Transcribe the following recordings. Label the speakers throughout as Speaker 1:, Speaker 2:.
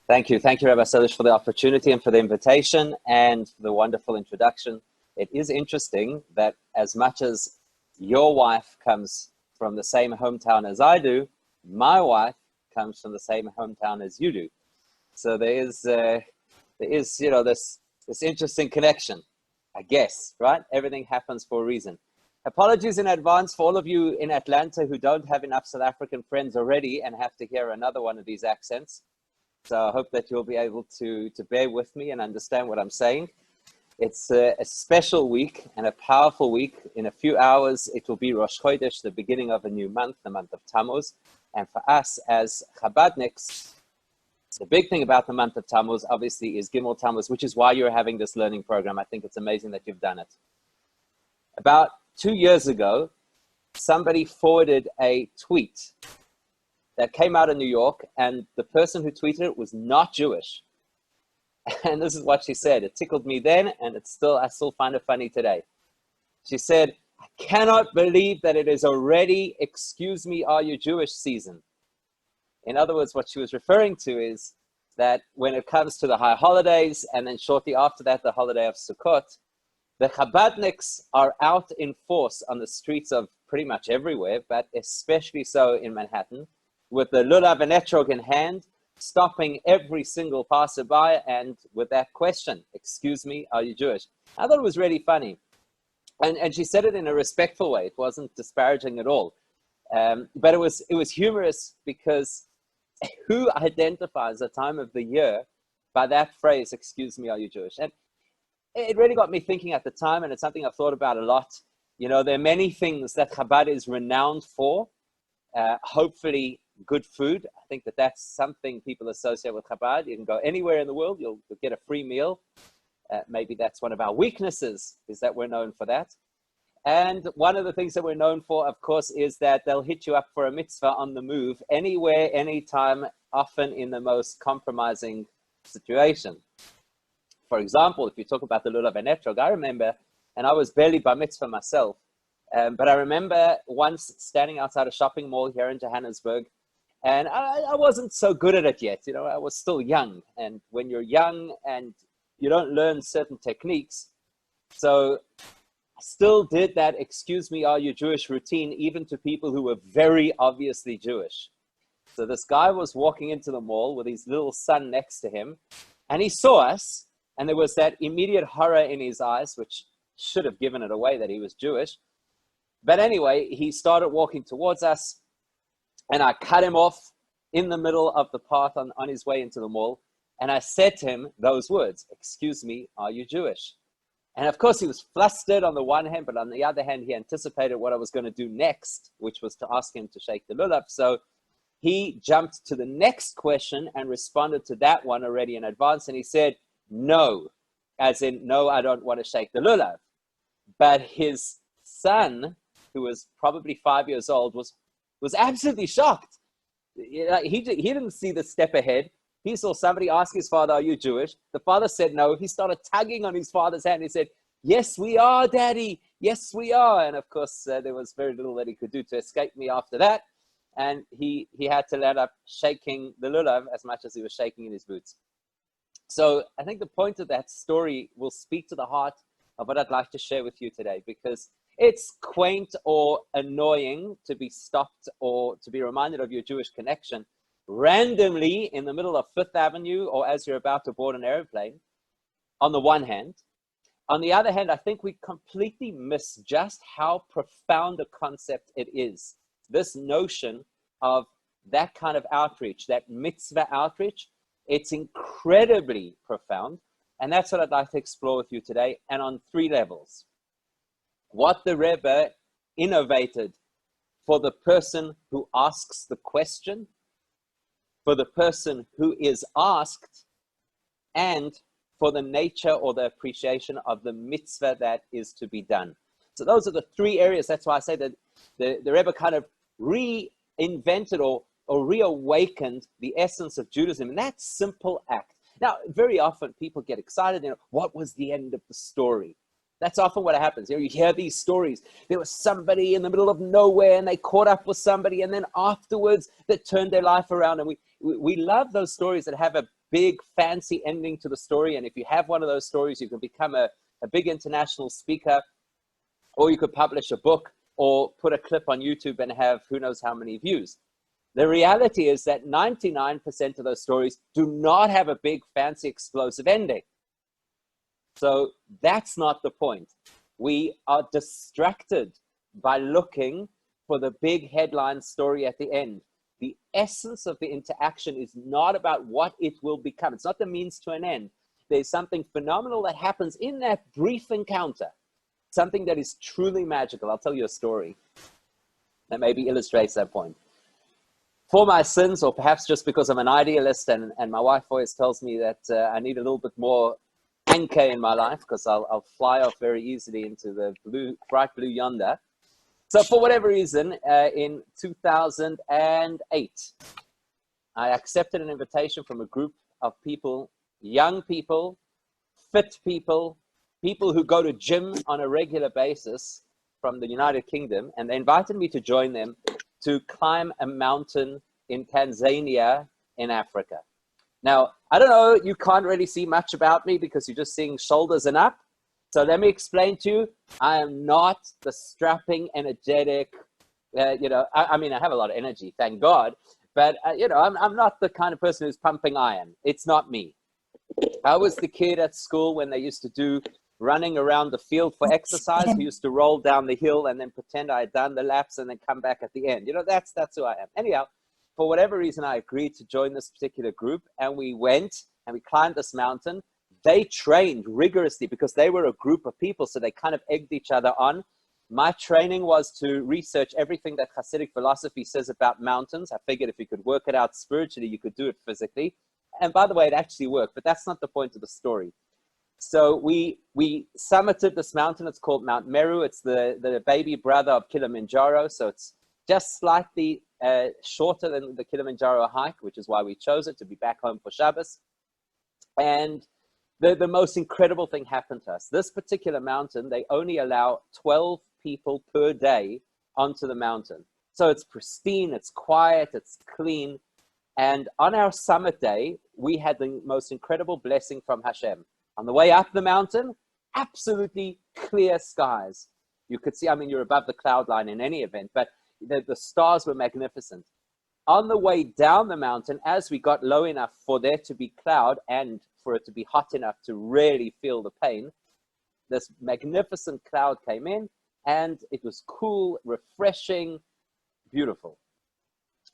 Speaker 1: Thank you. Thank you, Rabbi Shishler, for the opportunity and for the invitation and for the wonderful introduction. It is interesting that as much as your wife comes from the same hometown as I do, my wife comes from the same hometown as you do. So there is this interesting connection, I guess, right? Everything happens for a reason. Apologies in advance for all of you in Atlanta who don't have enough South African friends already and have to hear another one of these accents. So I hope that you'll be able to bear with me and understand what I'm saying. It's a special week and a powerful week. In a few hours, it will be Rosh Chodesh, the beginning of a new month, the month of Tammuz. And for us as Chabadniks, the big thing about the month of Tammuz, obviously, is Gimel Tammuz, which is why you're having this learning program. I think it's amazing that you've done it. About 2 years ago, somebody forwarded a tweet that came out of New York, and the person who tweeted it was not Jewish. And this is what she said. It tickled me then, and I still find it funny today. She said, "I cannot believe that it is already, excuse me, are you Jewish season." In other words, what she was referring to is that when it comes to the high holidays, and then shortly after that, the holiday of Sukkot, the Chabadniks are out in force on the streets of pretty much everywhere, but especially so in Manhattan, with the lulav and etrog in hand, stopping every single passerby, and with that question, "Excuse me, are you Jewish?" I thought it was really funny. And she said it in a respectful way. It wasn't disparaging at all. But it was humorous because who identifies a time of the year by that phrase, "Excuse me, are you Jewish?" And it really got me thinking at the time, and it's something I've thought about a lot. You know, there are many things that Chabad is renowned for. Hopefully, good food. I think that that's something people associate with Chabad. You can go anywhere in the world, you'll get a free meal. Maybe that's one of our weaknesses, is that we're known for that. And one of the things that we're known for, of course, is that they'll hit you up for a mitzvah on the move, anywhere, anytime, often in the most compromising situation. For example, if you talk about the lulav and etrog, I remember, and I was barely bar mitzvah myself, but I remember once standing outside a shopping mall here in Johannesburg, and I wasn't so good at it yet. You know, I was still young. And when you're young and you don't learn certain techniques, so I still did that "excuse me, are you Jewish" routine, even to people who were very obviously Jewish. So this guy was walking into the mall with his little son next to him, and he saw us, and there was that immediate horror in his eyes, which should have given it away that he was Jewish. But anyway, he started walking towards us, and I cut him off in the middle of the path on his way into the mall. And I said to him those words, "Excuse me, are you Jewish?" And of course, he was flustered on the one hand, but on the other hand, he anticipated what I was going to do next, which was to ask him to shake the lulav. So he jumped to the next question and responded to that one already in advance. And he said, "No," as in, "No, I don't want to shake the lulav." But his son, who was probably 5 years old, was absolutely shocked. He didn't see the step ahead. He saw somebody ask his father, "Are you Jewish?" The father said no. He started tugging on his father's hand. He said, "Yes, we are, Daddy. Yes, we are." And of course, there was very little that he could do to escape me after that. And he had to end up shaking the lulav as much as he was shaking in his boots. So I think the point of that story will speak to the heart of what I'd like to share with you today, because it's quaint or annoying to be stopped or to be reminded of your Jewish connection randomly in the middle of Fifth Avenue, or as you're about to board an airplane, on the one hand. On the other hand, I think we completely miss just how profound a concept it is. This notion of that kind of outreach, that mitzvah outreach, it's incredibly profound. And that's what I'd like to explore with you today, and on 3 levels. What the Rebbe innovated for the person who asks the question, for the person who is asked, and for the nature or the appreciation of the mitzvah that is to be done. So those are the 3 areas. That's why I say that the Rebbe kind of reinvented or reawakened the essence of Judaism in that simple act. Now, very often people get excited, what was the end of the story? That's often what happens. You hear these stories. There was somebody in the middle of nowhere and they caught up with somebody, and then afterwards they turned their life around. And we love those stories that have a big fancy ending to the story. And if you have one of those stories, you can become a big international speaker, or you could publish a book or put a clip on YouTube and have who knows how many views. The reality is that 99% of those stories do not have a big fancy explosive ending. So that's not the point. We are distracted by looking for the big headline story at the end. The essence of the interaction is not about what it will become. It's not the means to an end. There's something phenomenal that happens in that brief encounter, something that is truly magical. I'll tell you a story that maybe illustrates that point. For my sins, or perhaps just because I'm an idealist, and my wife always tells me that I need a little bit more anchor in my life because I'll fly off very easily into the bright blue yonder. So for whatever reason, in 2008, I accepted an invitation from a group of people, young people, fit people, people who go to gym on a regular basis from the United Kingdom, and they invited me to join them to climb a mountain in Tanzania in Africa. Now, I don't know, you can't really see much about me because you're just seeing shoulders and up. So let me explain to you, I am not the strapping, energetic, I mean, I have a lot of energy, thank God, but, I'm not the kind of person who's pumping iron. It's not me. I was the kid at school when they used to do running around the field for exercise, who used to roll down the hill and then pretend I had done the laps and then come back at the end. That's who I am. Anyhow, for whatever reason, I agreed to join this particular group, and we went and we climbed this mountain. They trained rigorously because they were a group of people, so they kind of egged each other on. My training was to research everything that Hasidic philosophy says about mountains. I figured if you could work it out spiritually, you could do it physically. And by the way, it actually worked, but that's not the point of the story. So we summited this mountain. It's called Mount Meru. It's the baby brother of Kilimanjaro. So it's just slightly shorter than the Kilimanjaro hike, which is why we chose it, to be back home for Shabbos. And the most incredible thing happened to us. This particular mountain, they only allow 12 people per day onto the mountain. So it's pristine, it's quiet, it's clean. And on our summit day, we had the most incredible blessing from Hashem. On the way up the mountain, absolutely clear skies. You could see, I mean, you're above the cloud line in any event, but the stars were magnificent. On the way down the mountain, as we got low enough for there to be cloud and for it to be hot enough to really feel the pain, this magnificent cloud came in, and it was cool, refreshing, beautiful.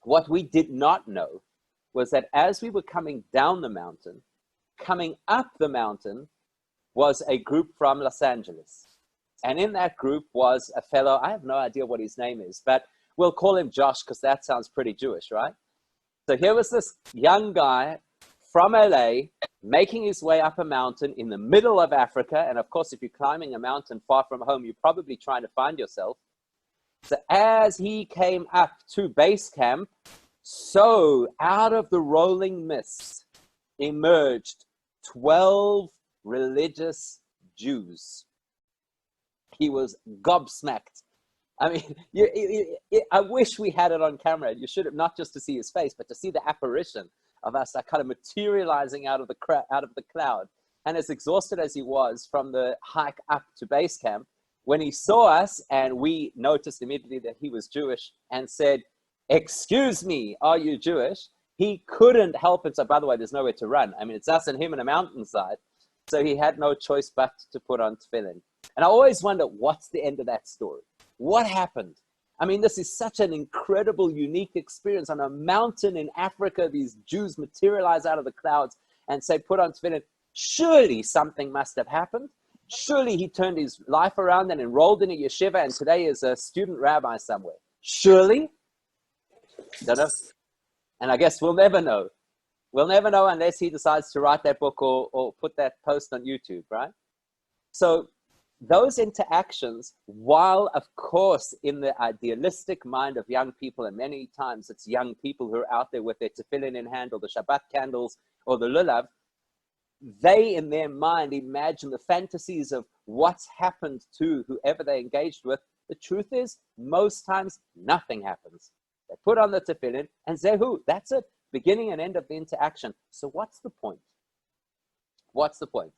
Speaker 1: What we did not know was that as we were coming down the mountain, coming up the mountain was a group from Los Angeles. And in that group was a fellow, I have no idea what his name is, but we'll call him Josh because that sounds pretty Jewish, right? So here was this young guy from LA making his way up a mountain in the middle of Africa. And of course, if you're climbing a mountain far from home, you're probably trying to find yourself. So as he came up to base camp, so out of the rolling mist emerged 12 religious Jews. He was gobsmacked. I mean, I wish we had it on camera. You should have, not just to see his face, but to see the apparition of us kind of materializing out of the cloud. And as exhausted as he was from the hike up to base camp, when he saw us and we noticed immediately that he was Jewish and said, "Excuse me, are you Jewish?" He couldn't help it. So by the way, there's nowhere to run. I mean, it's us and him in a mountainside. So he had no choice but to put on tefillin. And I always wonder, what's the end of that story? What happened? I mean, this is such an incredible, unique experience. On a mountain in Africa, these Jews materialize out of the clouds and say, put on tefillin. Surely something must have happened. Surely he turned his life around and enrolled in a yeshiva and today is a student rabbi somewhere. Surely? Don't know. And I guess we'll never know. We'll never know unless he decides to write that book or put that post on YouTube, right? So those interactions, while of course in the idealistic mind of young people, and many times it's young people who are out there with their tefillin in hand or the Shabbat candles or the lulav, they in their mind imagine the fantasies of what's happened to whoever they engaged with. The truth is, most times nothing happens. They put on the tefillin and zehu, that's it. beginning and end of the interaction. So what's the point? What's the point?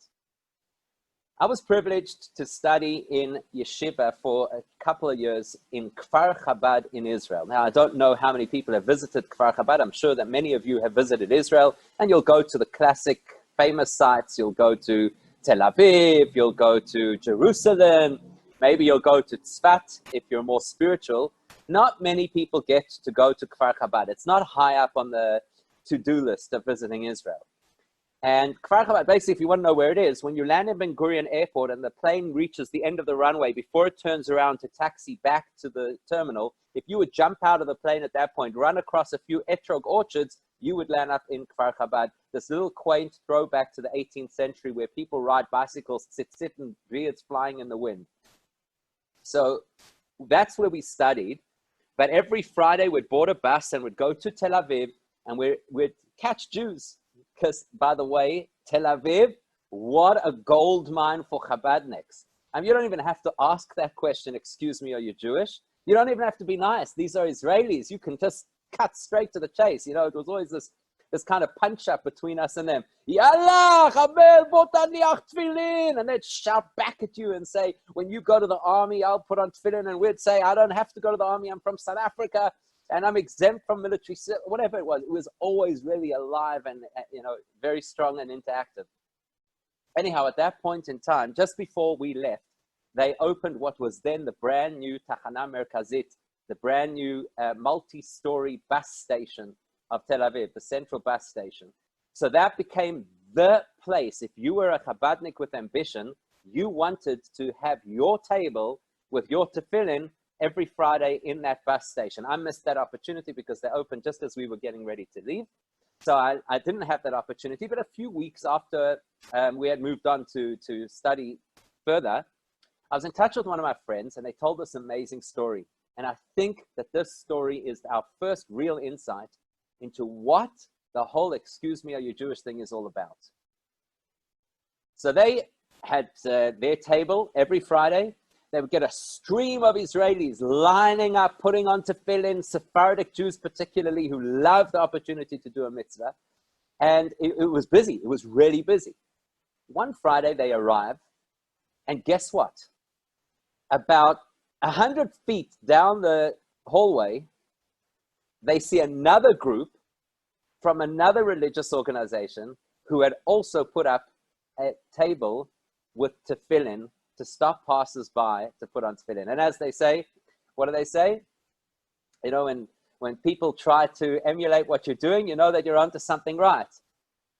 Speaker 1: I was privileged to study in yeshiva for a couple of years in Kfar Chabad in Israel. Now, I don't know how many people have visited Kfar Chabad. I'm sure that many of you have visited Israel, and you'll go to the classic famous sites. You'll go to Tel Aviv, you'll go to Jerusalem, maybe you'll go to Tzfat if you're more spiritual. Not many people get to go to Kfar Chabad. It's not high up on the to-do list of visiting Israel. And Kfar Chabad, basically, if you want to know where it is, when you land in Ben Gurion Airport and the plane reaches the end of the runway, before it turns around to taxi back to the terminal, if you would jump out of the plane at that point, run across a few etrog orchards, you would land up in Kfar Chabad, this little quaint throwback to the 18th century where people ride bicycles, sit and beards flying in the wind. So that's where we studied. But every Friday we'd board a bus and we'd go to Tel Aviv and we'd catch Jews. Because, by the way, Tel Aviv, what a gold mine for Chabadniks. I mean, you don't even have to ask that question, excuse me, are you Jewish? You don't even have to be nice. These are Israelis. You can just cut straight to the chase. You know, it was always this kind of punch-up between us and them. Yallah, Chabel, botaniach tefillin. And they'd shout back at you and say, when you go to the army, I'll put on tefillin. And we'd say, I don't have to go to the army. I'm from South Africa. And I'm exempt from military, whatever it was always really alive and, you know, very strong and interactive. Anyhow, at that point in time, just before we left, they opened what was then the brand new Tachana Merkazit, the brand new multi-story bus station of Tel Aviv, the central bus station. So that became the place. If you were a Chabadnik with ambition, you wanted to have your table with your tefillin every Friday in that bus station. I missed that opportunity because they opened just as we were getting ready to leave. So I didn't have that opportunity, but a few weeks after we had moved on to study further, I was in touch with one of my friends and they told this amazing story. And I think that this story is our first real insight into what the whole excuse me, are you Jewish thing is all about. So they had their table every Friday. They would get a stream of Israelis lining up, putting on tefillin, Sephardic Jews particularly, who loved the opportunity to do a mitzvah. And it was busy. It was really busy. One Friday they arrived, and guess what? About 100 feet down the hallway, they see another group from another religious organization who had also put up a table with tefillin to stop passers-by to put on tefillin. And as they say, what do they say? You know, when people try to emulate what you're doing, you know that you're onto something right.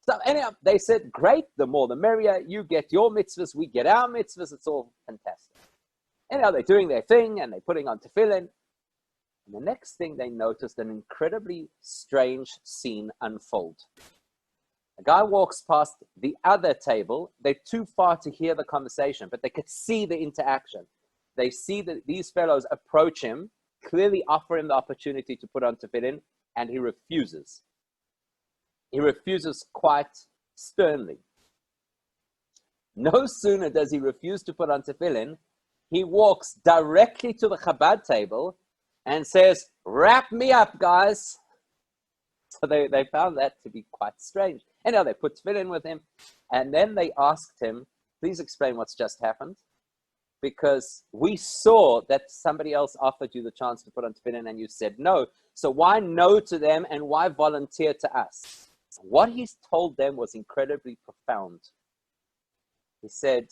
Speaker 1: So anyhow, they said, great, the more the merrier. You get your mitzvahs, we get our mitzvahs. It's all fantastic. Anyhow, they're doing their thing and they're putting on tefillin. And the next thing they noticed, an incredibly strange scene unfold. A guy walks past the other table. They're too far to hear the conversation, but they could see the interaction. They see that these fellows approach him, clearly offer him the opportunity to put on tefillin, and he refuses. He refuses quite sternly. No sooner does he refuse to put on tefillin, he walks directly to the Chabad table and says, wrap me up, guys. So they found that to be quite strange. Anyhow, they put tefillin with him, and then they asked him, please explain what's just happened, because we saw that somebody else offered you the chance to put on tefillin and you said no. So why no to them and why volunteer to us? What he's told them was incredibly profound. He said,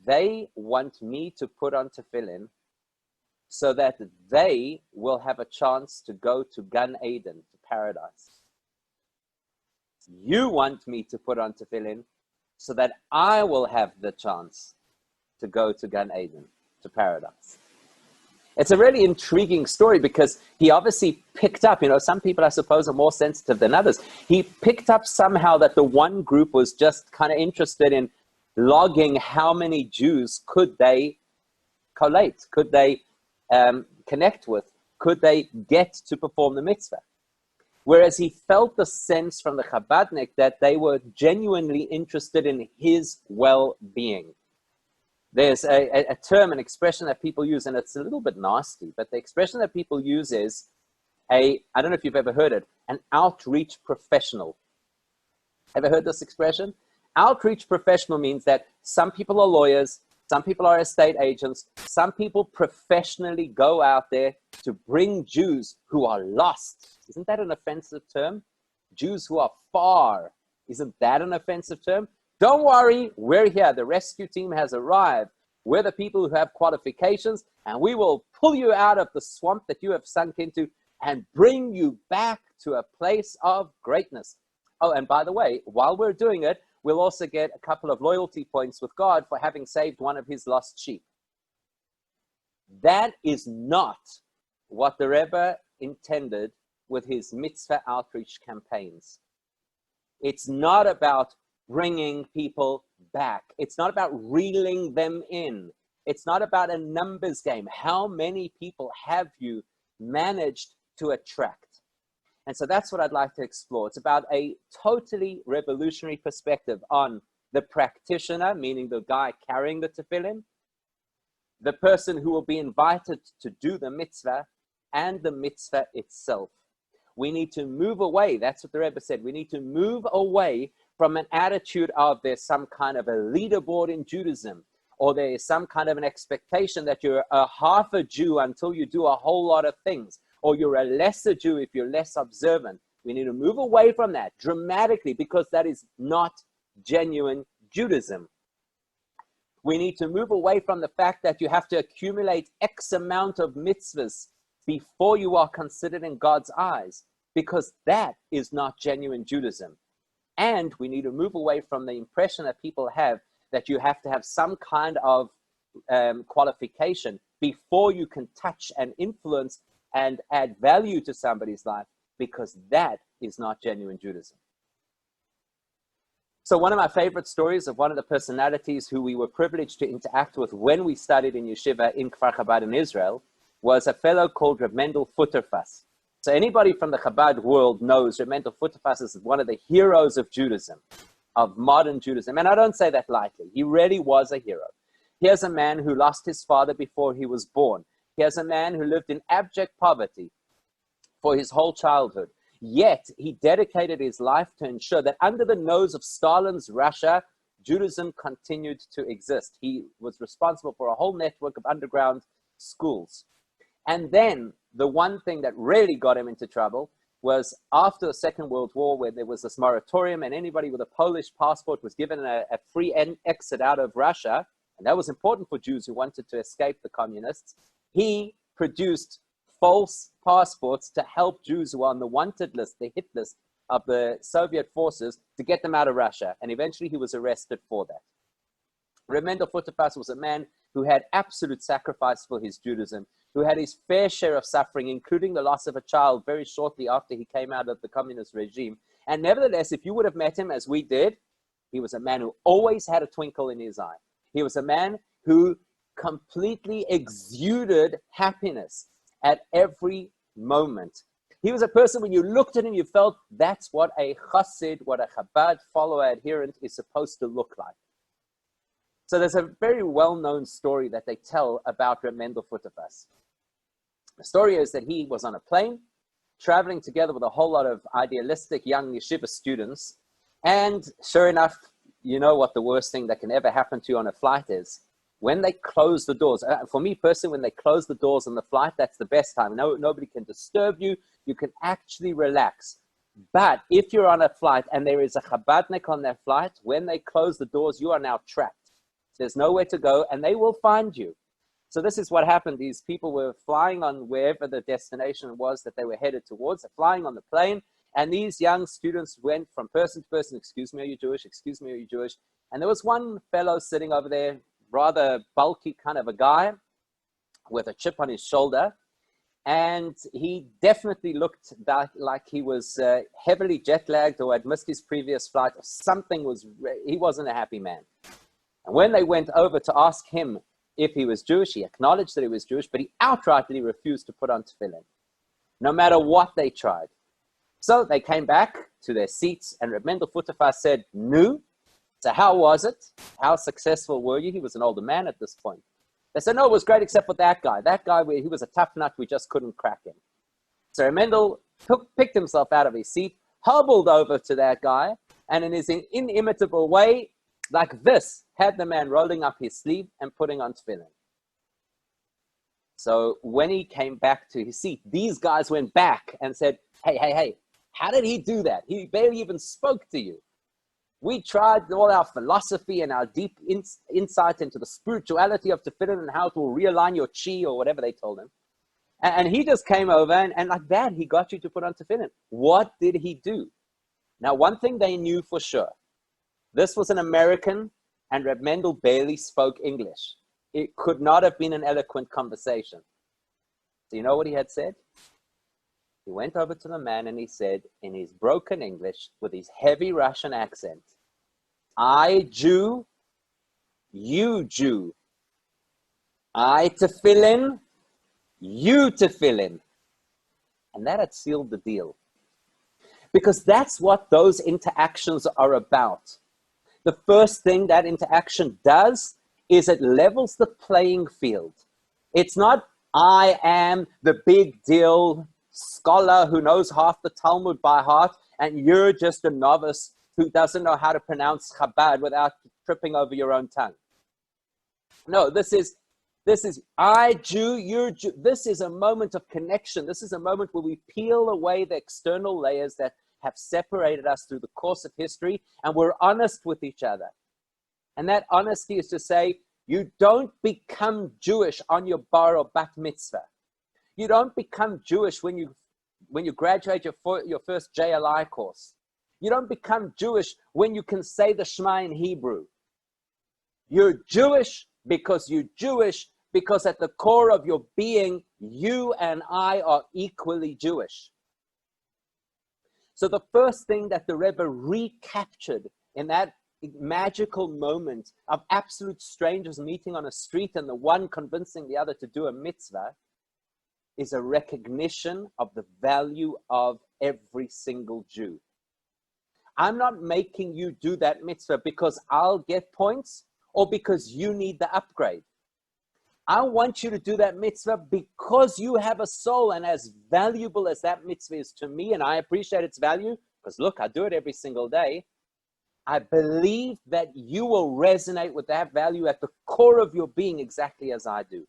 Speaker 1: they want me to put on tefillin so that they will have a chance to go to Gan Eden, to paradise. You want me to put on tefillin so that I will have the chance to go to Gan Eden, to paradise. It's a really intriguing story because he obviously picked up, you know, some people I suppose are more sensitive than others. He picked up somehow that the one group was just kind of interested in logging how many Jews could they collate, could they connect with, could they get to perform the mitzvah. Whereas he felt the sense from the Chabadnik that they were genuinely interested in his well-being. There's a term, an expression that people use, and it's a little bit nasty, but the expression that people use is, I don't know if you've ever heard it, an outreach professional. Ever heard this expression? Outreach professional means that some people are lawyers, some people are estate agents, some people professionally go out there to bring Jews who are lost. Isn't that an offensive term? Jews who are far. Isn't that an offensive term? Don't worry, we're here. The rescue team has arrived. We're the people who have qualifications, and we will pull you out of the swamp that you have sunk into and bring you back to a place of greatness. Oh, and by the way, while we're doing it, we'll also get a couple of loyalty points with God for having saved one of his lost sheep. That is not what the Rebbe intended with his mitzvah outreach campaigns. It's not about bringing people back. It's not about reeling them in. It's not about a numbers game. How many people have you managed to attract? And so that's what I'd like to explore. It's about a totally revolutionary perspective on the practitioner, meaning the guy carrying the tefillin, the person who will be invited to do the mitzvah, and the mitzvah itself. We need to move away. That's what the Rebbe said. We need to move away from an attitude of there's some kind of a leaderboard in Judaism, or there is some kind of an expectation that you're a half a Jew until you do a whole lot of things, or you're a lesser Jew if you're less observant. We need to move away from that dramatically, because that is not genuine Judaism. We need to move away from the fact that you have to accumulate X amount of mitzvahs before you are considered in God's eyes, because that is not genuine Judaism. And we need to move away from the impression that people have that you have to have some kind of qualification before you can touch and influence and add value to somebody's life, because that is not genuine Judaism. So one of my favorite stories of one of the personalities who we were privileged to interact with when we studied in yeshiva in Kfar Chabad in Israel was a fellow called Reb Mendel Futterfass. So anybody from the Chabad world knows Reb Mendel Futterfass is one of the heroes of Judaism, of modern Judaism. And I don't say that lightly. He really was a hero. Here's a man who lost his father before he was born. Here's a man who lived in abject poverty for his whole childhood. Yet he dedicated his life to ensure that under the nose of Stalin's Russia, Judaism continued to exist. He was responsible for a whole network of underground schools. And then the one thing that really got him into trouble was after the Second World War, where there was this moratorium and anybody with a Polish passport was given a free exit out of Russia. And that was important for Jews who wanted to escape the communists. He produced false passports to help Jews who were on the wanted list, the hit list of the Soviet forces, to get them out of Russia. And eventually he was arrested for that. Reb Mendel Futterfass was a man who had absolute sacrifice for his Judaism, who had his fair share of suffering, including the loss of a child very shortly after he came out of the communist regime. And nevertheless, if you would have met him as we did, he was a man who always had a twinkle in his eye. He was a man who completely exuded happiness at every moment. He was a person, when you looked at him, you felt that's what a chassid, what a Chabad follower adherent is supposed to look like. So there's a very well-known story that they tell about Reb Mendel Futterfass. The story is that he was on a plane, traveling together with a whole lot of idealistic young yeshiva students. And sure enough, you know what the worst thing that can ever happen to you on a flight is? When they close the doors. For me personally, when they close the doors on the flight, that's the best time. Nobody can disturb you. You can actually relax. But if you're on a flight and there is a Chabadnik on that flight, when they close the doors, you are now trapped. There's nowhere to go, and they will find you. So this is what happened. These people were flying on wherever the destination was that they were headed towards. They're flying on the plane, and these young students went from person to person. Excuse me, are you Jewish? Excuse me, are you Jewish? And there was one fellow sitting over there, rather bulky kind of a guy with a chip on his shoulder. And he definitely looked like he was heavily jet-lagged or had missed his previous flight or something. He wasn't a happy man. And when they went over to ask him if he was Jewish, he acknowledged that he was Jewish, but he outrightly refused to put on tefillin, no matter what they tried. So they came back to their seats, and Reb Mendel Futterfass said, "No. So how was it? How successful were you?" He was an older man at this point. They said, "No, it was great except for that guy. That guy, he was a tough nut. We just couldn't crack him." So Mendel picked himself out of his seat, hobbled over to that guy, and in his inimitable way, like this, had the man rolling up his sleeve and putting on tefillin. So when he came back to his seat, these guys went back and said, hey, how did he do that? He barely even spoke to you. We tried all our philosophy and our deep insight into the spirituality of tefillin and how it will realign your chi or whatever they told him. And he just came over and like that, he got you to put on tefillin. What did he do? Now, one thing they knew for sure, this was an American and Reb Mendel barely spoke English. It could not have been an eloquent conversation. So you know what he had said? He went over to the man and he said in his broken English with his heavy Russian accent, I Jew, you Jew. I tefillin, you tefillin. And that had sealed the deal. Because that's what those interactions are about. The first thing that interaction does is it levels the playing field. It's not, I am the big deal scholar who knows half the Talmud by heart, and you're just a novice who doesn't know how to pronounce Chabad without tripping over your own tongue. No, this is I Jew, you're Jew. This is a moment of connection. This is a moment where we peel away the external layers that have separated us through the course of history, and we're honest with each other. And that honesty is to say, you don't become Jewish on your bar or bat mitzvah. You don't become Jewish when you graduate your first JLI course. You don't become Jewish when you can say the Shema in Hebrew. You're Jewish because you're Jewish, because at the core of your being, you and I are equally Jewish. So the first thing that the Rebbe recaptured in that magical moment of absolute strangers meeting on a street and the one convincing the other to do a mitzvah is a recognition of the value of every single Jew. I'm not making you do that mitzvah because I'll get points or because you need the upgrade. I want you to do that mitzvah because you have a soul, and as valuable as that mitzvah is to me, and I appreciate its value, because look, I do it every single day, I believe that you will resonate with that value at the core of your being exactly as I do.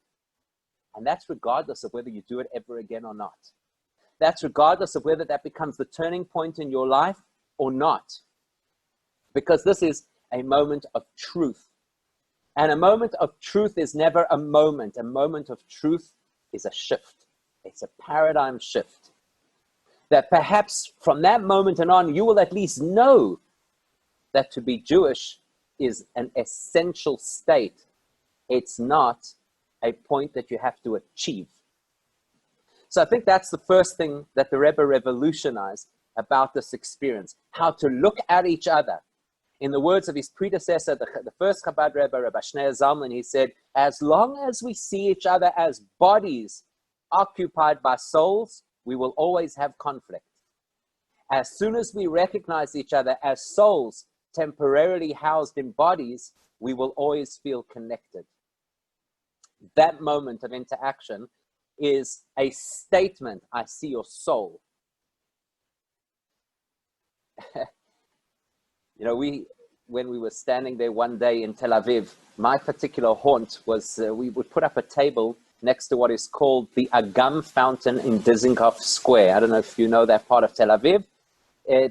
Speaker 1: And that's regardless of whether you do it ever again or not. That's regardless of whether that becomes the turning point in your life or not. Because this is a moment of truth. And a moment of truth is never a moment. A moment of truth is a shift. It's a paradigm shift. That perhaps from that moment and on, you will at least know that to be Jewish is an essential state. It's not a point that you have to achieve. So I think that's the first thing that the Rebbe revolutionized about this experience, how to look at each other. In the words of his predecessor, the first Chabad Rebbe, Rabbi Shneur Zalman, he said, as long as we see each other as bodies occupied by souls, we will always have conflict. As soon as we recognize each other as souls temporarily housed in bodies, we will always feel connected. That moment of interaction is a statement, I see your soul. You know, when we were standing there one day in Tel Aviv, my particular haunt was we would put up a table next to what is called the Agam Fountain in Dizengoff Square. I don't know if you know that part of Tel Aviv.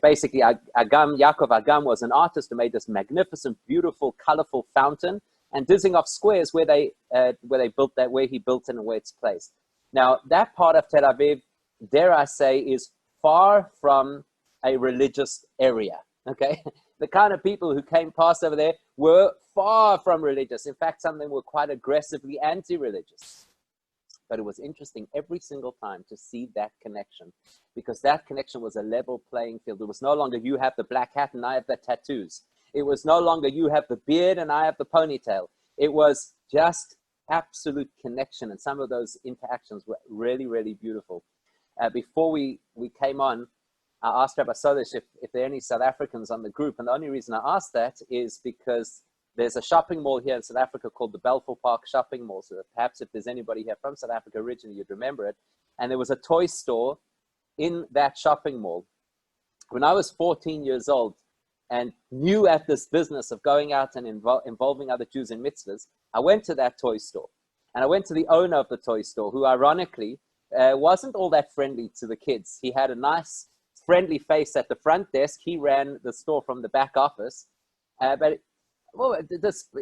Speaker 1: Basically, Yaakov Agam was an artist who made this magnificent, beautiful, colorful fountain. And Dizengoff Square is where they built that, where he built it and where it's placed. Now, that part of Tel Aviv, dare I say, is far from a religious area. Okay, the kind of people who came past over there were far from religious. In fact, some of them were quite aggressively anti-religious. But it was interesting every single time to see that connection, because that connection was a level playing field. It was no longer you have the black hat and I have the tattoos. It was no longer you have the beard and I have the ponytail. It was just absolute connection. And some of those interactions were really, really beautiful. Before we came on, I asked Rabbi Sodesh if there are any South Africans on the group. And the only reason I asked that is because there's a shopping mall here in South Africa called the Balfour Park Shopping Mall. So perhaps if there's anybody here from South Africa originally, you'd remember it. And there was a toy store in that shopping mall, when I was 14 years old and new at this business of going out and involving other Jews in mitzvahs, I went to that toy store. And I went to the owner of the toy store, who ironically wasn't all that friendly to the kids. He had a nice, friendly face at the front desk. He ran the store from the back office. But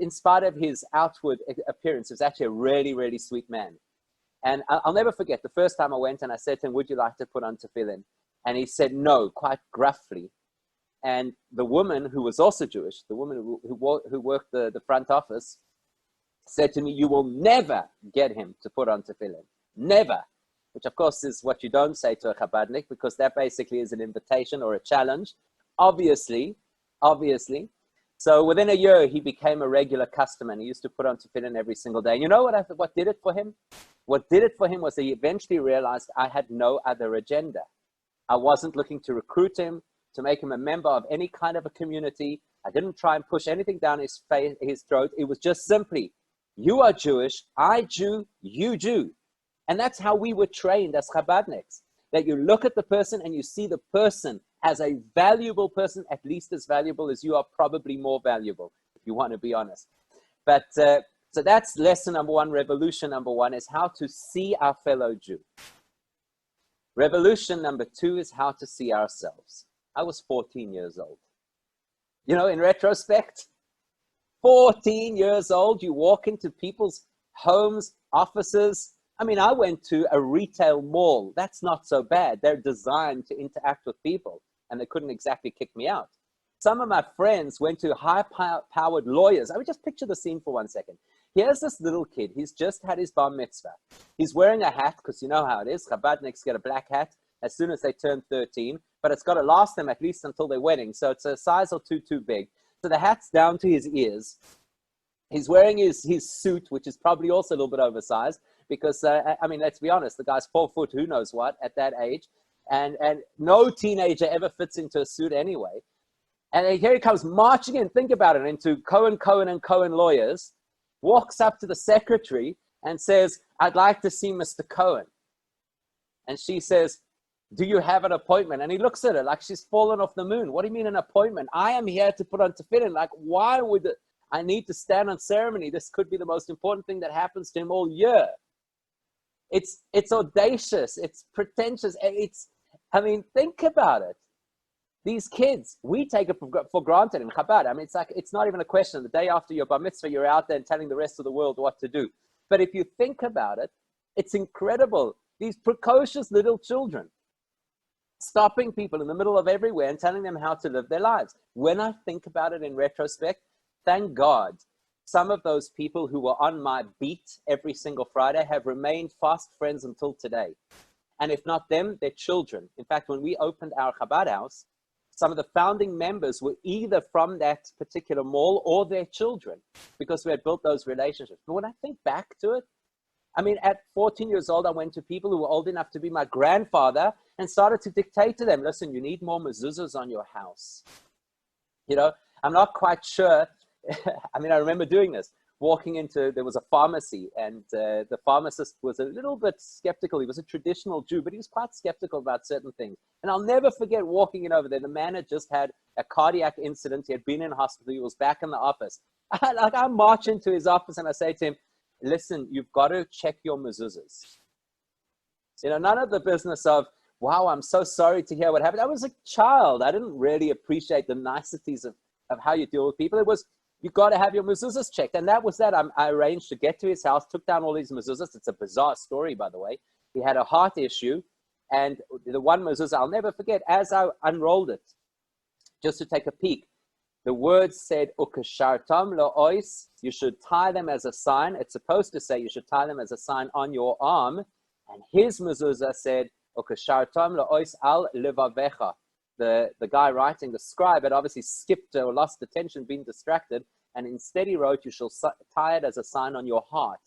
Speaker 1: in spite of his outward appearance, he was actually a really, really sweet man. And I'll never forget the first time I went and I said to him, would you like to put on tefillin? And he said no, quite gruffly. And the woman, who was also Jewish, the woman who worked the front office, said to me, you will never get him to put on tefillin. Never. Which, of course, is what you don't say to a Chabadnik, because that basically is an invitation or a challenge. Obviously. So within a year, he became a regular customer, and he used to put on tefillin every single day. And you know what did it for him? What did it for him was that he eventually realized I had no other agenda. I wasn't looking to recruit him, to make him a member of any kind of a community. I didn't try and push anything down his throat. It was just simply, you are Jewish, I Jew, you Jew. And that's how we were trained as Chabadniks, that you look at the person and you see the person as a valuable person, at least as valuable as you are, probably more valuable, if you want to be honest. But so that's lesson number one, revolution number one, is how to see our fellow Jew. Revolution number two is how to see ourselves. I was 14 years old. You know, in retrospect, 14 years old, you walk into people's homes, offices. I mean, I went to a retail mall. That's not so bad. They're designed to interact with people, and they couldn't exactly kick me out. Some of my friends went to high-powered lawyers. I would just picture the scene for 1 second. Here's this little kid. He's just had his bar mitzvah. He's wearing a hat, because you know how it is. Chabadniks get a black hat as soon as they turn 13, but it's got to last them at least until their wedding. So it's a size or two too big. So the hat's down to his ears. He's wearing his suit, which is probably also a little bit oversized, because, I mean, let's be honest, the guy's 4 foot, who knows what, at that age. And no teenager ever fits into a suit anyway. And here he comes marching in, think about it, into Cohen lawyers, walks up to the secretary and says, I'd like to see Mr. Cohen. And she says, do you have an appointment? And he looks at her like she's fallen off the moon. What do you mean an appointment? I am here to put on tefillin. Like, why would I need to stand on ceremony? This could be the most important thing that happens to him all year. It's audacious. It's pretentious. I mean, think about it. These kids, we take it for granted in Chabad. I mean, it's not even a question. The day after your bar mitzvah, you're out there and telling the rest of the world what to do. But if you think about it, it's incredible. These precocious little children stopping people in the middle of everywhere and telling them how to live their lives. When I think about it in retrospect, thank God, some of those people who were on my beat every single Friday have remained fast friends until today. And if not them, their children. In fact, when we opened our Chabad house, some of the founding members were either from that particular mall or their children, because we had built those relationships. But when I think back to it, I mean, at 14 years old, I went to people who were old enough to be my grandfather and started to dictate to them, listen, you need more mezuzahs on your house. You know, I'm not quite sure. I mean, I remember doing this, walking into, there was a pharmacy, and the pharmacist was a little bit skeptical. He was a traditional Jew, but he was quite skeptical about certain things. And I'll never forget walking in over there. The man had just had a cardiac incident. He had been in hospital. He was back in the office. I march into his office and I say to him, listen, you've got to check your mezuzahs. You know, none of the business of, wow, I'm so sorry to hear what happened. I was a child. I didn't really appreciate the niceties of how you deal with people. It was, you got to have your mezuzahs checked. And that was that. I arranged to get to his house, took down all these mezuzahs. It's a bizarre story, by the way. He had a heart issue. And the one mezuzah, I'll never forget, as I unrolled it, just to take a peek, the words said, Ukashartam la'ois, you should tie them as a sign. It's supposed to say you should tie them as a sign on your arm. And his mezuzah said, Ukashartam la'ois al levavecha. The guy writing, the scribe, had obviously skipped or lost attention, been distracted, and instead he wrote, you shall tie it as a sign on your heart.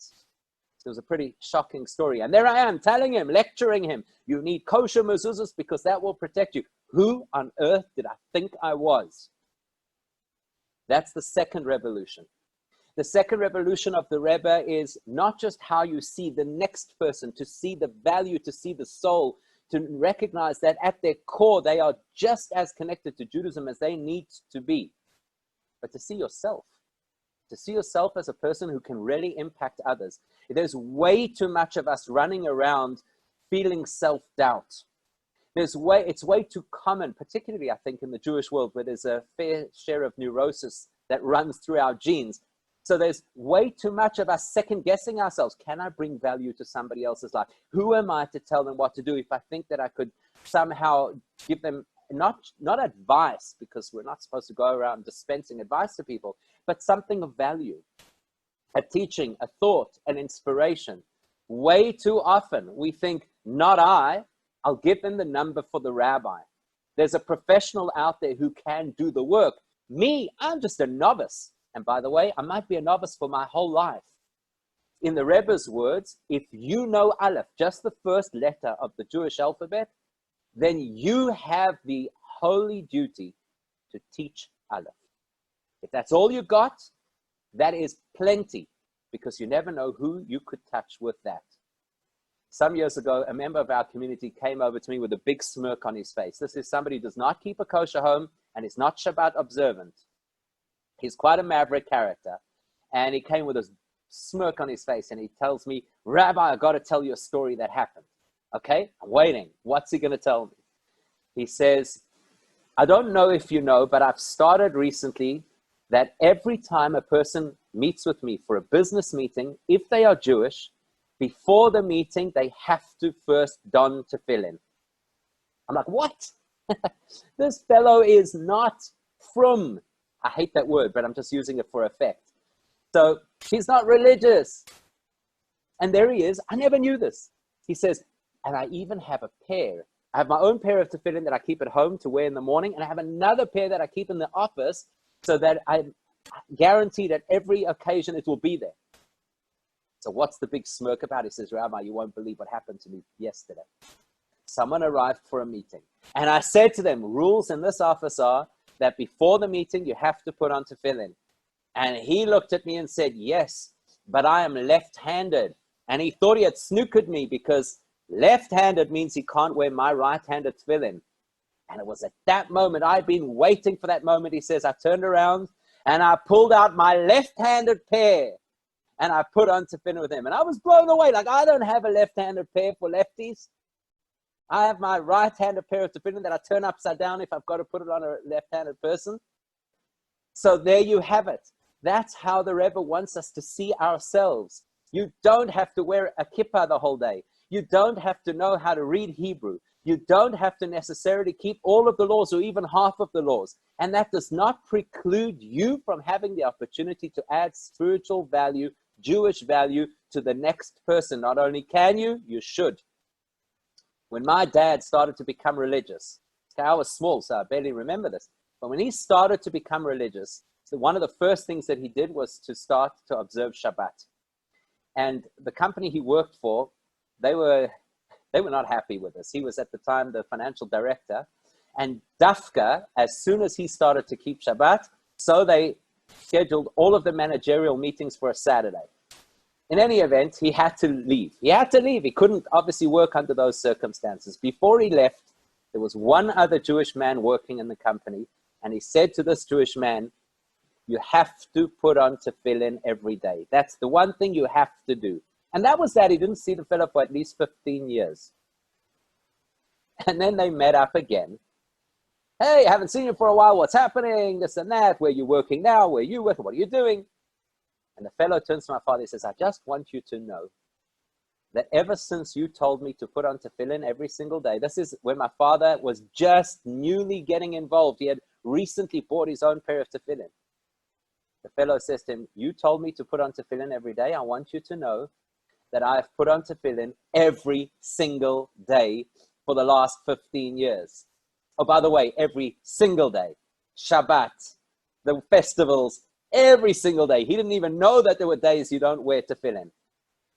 Speaker 1: So it was a pretty shocking story. And there I am telling him, lecturing him, you need kosher mezuzahs because that will protect you. Who on earth did I think I was? That's the second revolution. The second revolution of the Rebbe is not just how you see the next person, to see the value, to see the soul. to recognize that at their core, they are just as connected to Judaism as they need to be. But to see yourself as a person who can really impact others. There's way too much of us running around feeling self-doubt. It's way too common, particularly I think in the Jewish world, where there's a fair share of neurosis that runs through our genes. So there's way too much of us second guessing ourselves. Can I bring value to somebody else's life? Who am I to tell them what to do if I think that I could somehow give them not advice, because we're not supposed to go around dispensing advice to people, but something of value, a teaching, a thought, an inspiration. Way too often we think, not I'll give them the number for the rabbi. There's a professional out there who can do the work. Me, I'm just a novice. And by the way, I might be a novice for my whole life. In the Rebbe's words, if you know Aleph, just the first letter of the Jewish alphabet, then you have the holy duty to teach Aleph. If that's all you got, that is plenty, because you never know who you could touch with that. Some years ago, a member of our community came over to me with a big smirk on his face. This is somebody who does not keep a kosher home and is not Shabbat observant. He's quite a maverick character. And he came with a smirk on his face and he tells me, Rabbi, I got to tell you a story that happened. Okay, I'm waiting. What's he going to tell me? He says, I don't know if you know, but I've started recently that every time a person meets with me for a business meeting, if they are Jewish, before the meeting, they have to first don tefillin. I'm like, what? This fellow is not from, I hate that word, but I'm just using it for effect. So he's not religious. And there he is. I never knew this. He says, and I even have a pair. I have my own pair of tefillin that I keep at home to wear in the morning, and I have another pair that I keep in the office so that I'm guaranteed at every occasion it will be there. So what's the big smirk about? He says, Rabbi, you won't believe what happened to me yesterday. Someone arrived for a meeting. And I said to them, rules in this office are that before the meeting, you have to put on tefillin. And he looked at me and said, yes, but I am left-handed. And he thought he had snookered me because left-handed means he can't wear my right-handed tefillin. And it was at that moment, I've been waiting for that moment. He says, I turned around and I pulled out my left-handed pair. And I put on tefillin with him. And I was blown away. Like, I don't have a left-handed pair for lefties. I have my right-handed pair of tefillin that I turn upside down if I've got to put it on a left-handed person. So there you have it. That's how the Rebbe wants us to see ourselves. You don't have to wear a kippah the whole day. You don't have to know how to read Hebrew. You don't have to necessarily keep all of the laws or even half of the laws. And that does not preclude you from having the opportunity to add spiritual value, Jewish value to the next person. Not only can you, you should. When my dad started to become religious, I was small, so I barely remember this. But when he started to become religious, so one of the first things that he did was to start to observe Shabbat. And the company he worked for, they were not happy with this. He was at the time the financial director. And Dafka, as soon as he started to keep Shabbat, so they scheduled all of the managerial meetings for a Saturday. In any event, he had to leave. He couldn't obviously work under those circumstances. Before he left, there was one other Jewish man working in the company. And he said to this Jewish man, you have to put on tefillin every day. That's the one thing you have to do. And that was that. He didn't see the fellow for at least 15 years. And then they met up again. Hey, I haven't seen you for a while. What's happening? This and that. Where are you working now? Where are you with? What are you doing? And the fellow turns to my father and says, I just want you to know that ever since you told me to put on tefillin every single day, this is when my father was just newly getting involved. He had recently bought his own pair of tefillin. The fellow says to him, you told me to put on tefillin every day. I want you to know that I've put on tefillin every single day for the last 15 years. Oh, by the way, every single day. Shabbat, the festivals, every single day. He didn't even know that there were days you don't wear tefillin.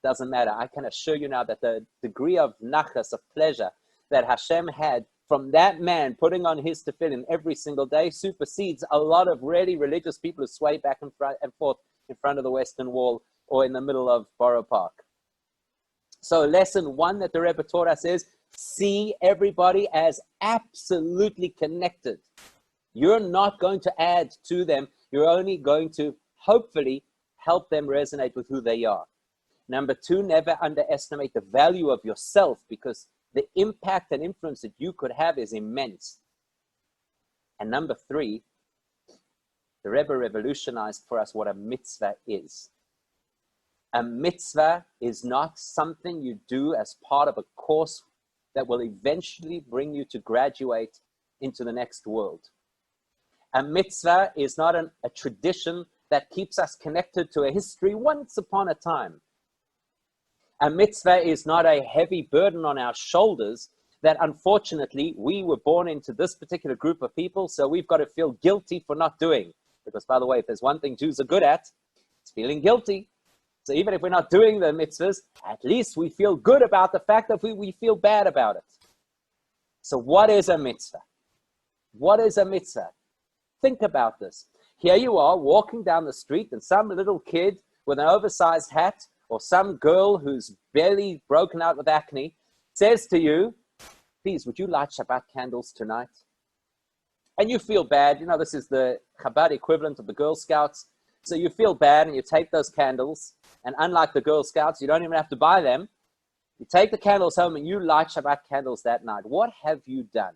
Speaker 1: Doesn't matter. I can assure you now that the degree of nachas, of pleasure that Hashem had from that man putting on his tefillin every single day supersedes a lot of really religious people who sway back and forth in front of the Western Wall or in the middle of Borough Park. So lesson one that the Rebbe taught us is See everybody as absolutely connected. You're not going to add to them. You're only going to hopefully help them resonate with who they are. Number two, never underestimate the value of yourself, because the impact and influence that you could have is immense. And number three, the Rebbe revolutionized for us what a mitzvah is. A mitzvah is not something you do as part of a course that will eventually bring you to graduate into the next world. A mitzvah is not a tradition that keeps us connected to a history once upon a time. A mitzvah is not a heavy burden on our shoulders that unfortunately we were born into this particular group of people, so we've got to feel guilty for not doing. Because by the way, if there's one thing Jews are good at, it's feeling guilty. So even if we're not doing the mitzvahs, at least we feel good about the fact that we feel bad about it. So what is a mitzvah? What is a mitzvah? Think about this. Here you are walking down the street and some little kid with an oversized hat or some girl who's barely broken out with acne says to you, please, would you light Shabbat candles tonight? And you feel bad. You know, this is the Chabad equivalent of the Girl Scouts. So you feel bad and you take those candles. And unlike the Girl Scouts, you don't even have to buy them. You take the candles home and you light Shabbat candles that night. What have you done?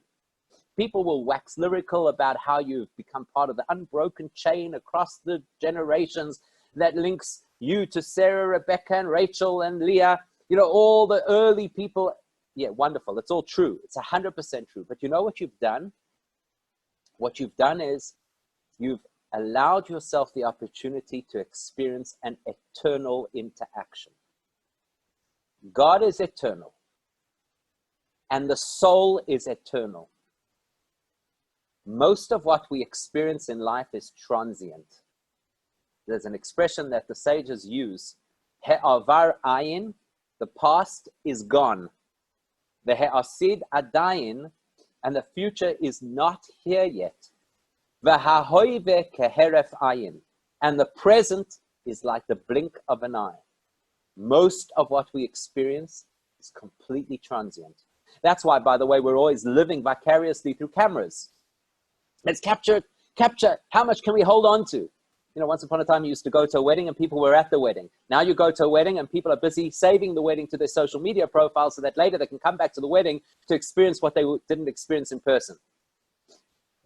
Speaker 1: People will wax lyrical about how you've become part of the unbroken chain across the generations that links you to Sarah, Rebecca, and Rachel, and Leah. You know, all the early people. Yeah, wonderful. It's all true. It's 100% true. But you know what you've done? What you've done is you've allowed yourself the opportunity to experience an eternal interaction. God is eternal, and the soul is eternal. Most of what we experience in life is transient. There's an expression that the sages use, He'avar ayin, the past is gone. The He'asid adayin, and the future is not here yet. V'hahoive keheref ayin, and the present is like the blink of an eye. Most of what we experience is completely transient. That's why, by the way, we're always living vicariously through cameras. Let's capture, how much can we hold on to? You know, once upon a time you used to go to a wedding and people were at the wedding. Now you go to a wedding and people are busy saving the wedding to their social media profile so that later they can come back to the wedding to experience what they didn't experience in person.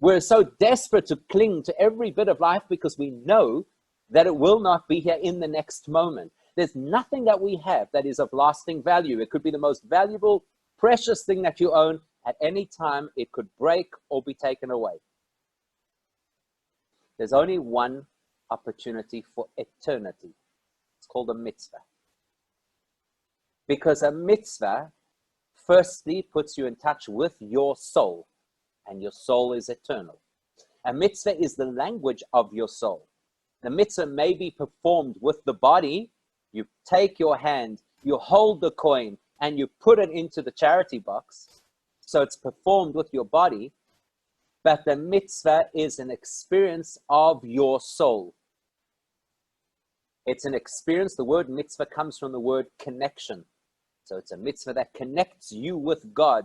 Speaker 1: We're so desperate to cling to every bit of life because we know that it will not be here in the next moment. There's nothing that we have that is of lasting value. It could be the most valuable, precious thing that you own. At any time, it could break or be taken away. There's only one opportunity for eternity. It's called a mitzvah. Because a mitzvah, firstly, puts you in touch with your soul, and your soul is eternal. A mitzvah is the language of your soul. The mitzvah may be performed with the body. You take your hand, you hold the coin, and you put it into the charity box. So it's performed with your body. But the mitzvah is an experience of your soul. It's an experience. The word mitzvah comes from the word connection. So it's a mitzvah that connects you with God.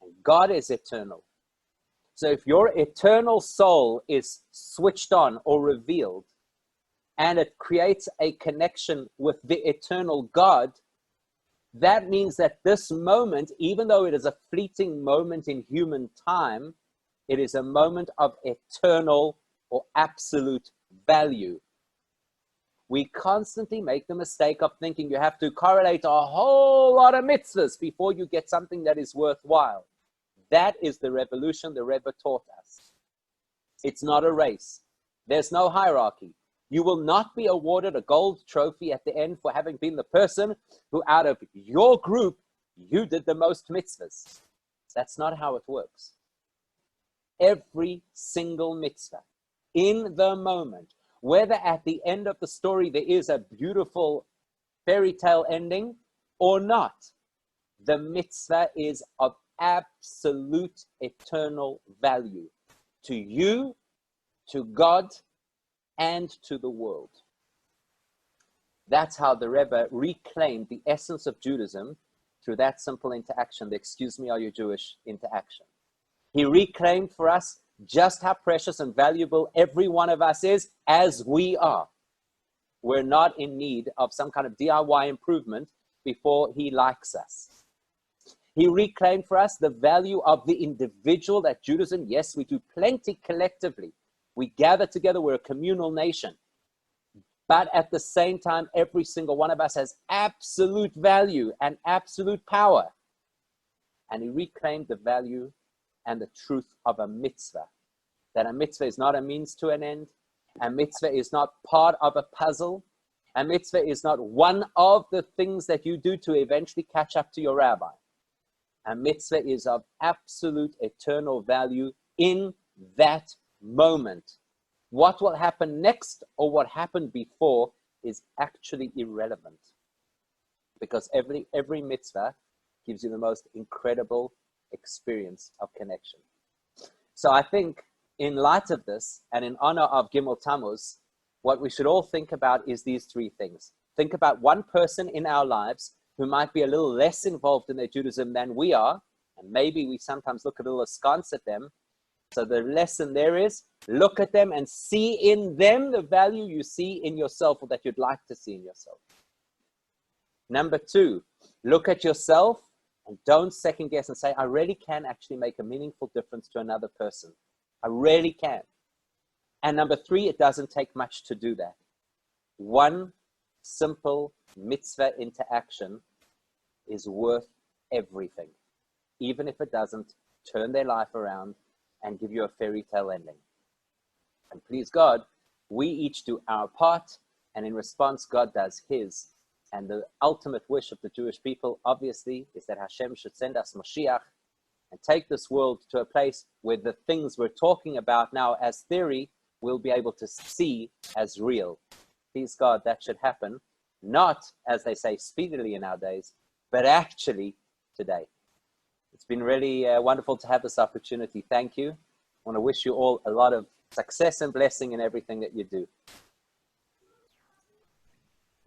Speaker 1: And God is eternal. So if your eternal soul is switched on or revealed, and it creates a connection with the eternal God, that means that this moment, even though it is a fleeting moment in human time, it is a moment of eternal or absolute value. We constantly make the mistake of thinking you have to correlate a whole lot of mitzvahs before you get something that is worthwhile. That is the revolution the Rebbe taught us. It's not a race. There's no hierarchy. You will not be awarded a gold trophy at the end for having been the person who, out of your group, you did the most mitzvahs. That's not how it works. Every single mitzvah, in the moment, whether at the end of the story there is a beautiful fairy tale ending or not, the mitzvah is of absolute eternal value to you, to God, and to the world. That's how the Rebbe reclaimed the essence of Judaism through that simple interaction, the excuse me, are you Jewish interaction. He reclaimed for us just how precious and valuable every one of us is as we are. We're not in need of some kind of DIY improvement before he likes us. He reclaimed for us the value of the individual, that Judaism, yes, we do plenty collectively. We gather together, we're a communal nation. But at the same time, every single one of us has absolute value and absolute power. And he reclaimed the value and the truth of a mitzvah. That a mitzvah is not a means to an end. A mitzvah is not part of a puzzle. A mitzvah is not one of the things that you do to eventually catch up to your rabbi. A mitzvah is of absolute eternal value in that moment. What will happen next or what happened before is actually irrelevant, because every mitzvah gives you the most incredible experience of connection. So I think in light of this and in honor of Gimel Tammuz, what we should all think about is these three things. Think about one person in our lives who might be a little less involved in their Judaism than we are, and maybe we sometimes look a little askance at them. So the lesson there is, look at them and see in them the value you see in yourself, or that you'd like to see in yourself. Number two, look at yourself and don't second guess and say, I really can actually make a meaningful difference to another person. I really can. And number three, it doesn't take much to do that. One simple mitzvah interaction is worth everything, even if it doesn't turn their life around and give you a fairy tale ending. And please God, we each do our part, and in response, God does his. And the ultimate wish of the Jewish people, obviously, is that Hashem should send us Mashiach and take this world to a place where the things we're talking about now as theory, we'll be able to see as real. Please God, that should happen, not, as they say, speedily in our days, but actually today. It's been really wonderful to have this opportunity. Thank you. I want to wish you all a lot of success and blessing in everything that you do.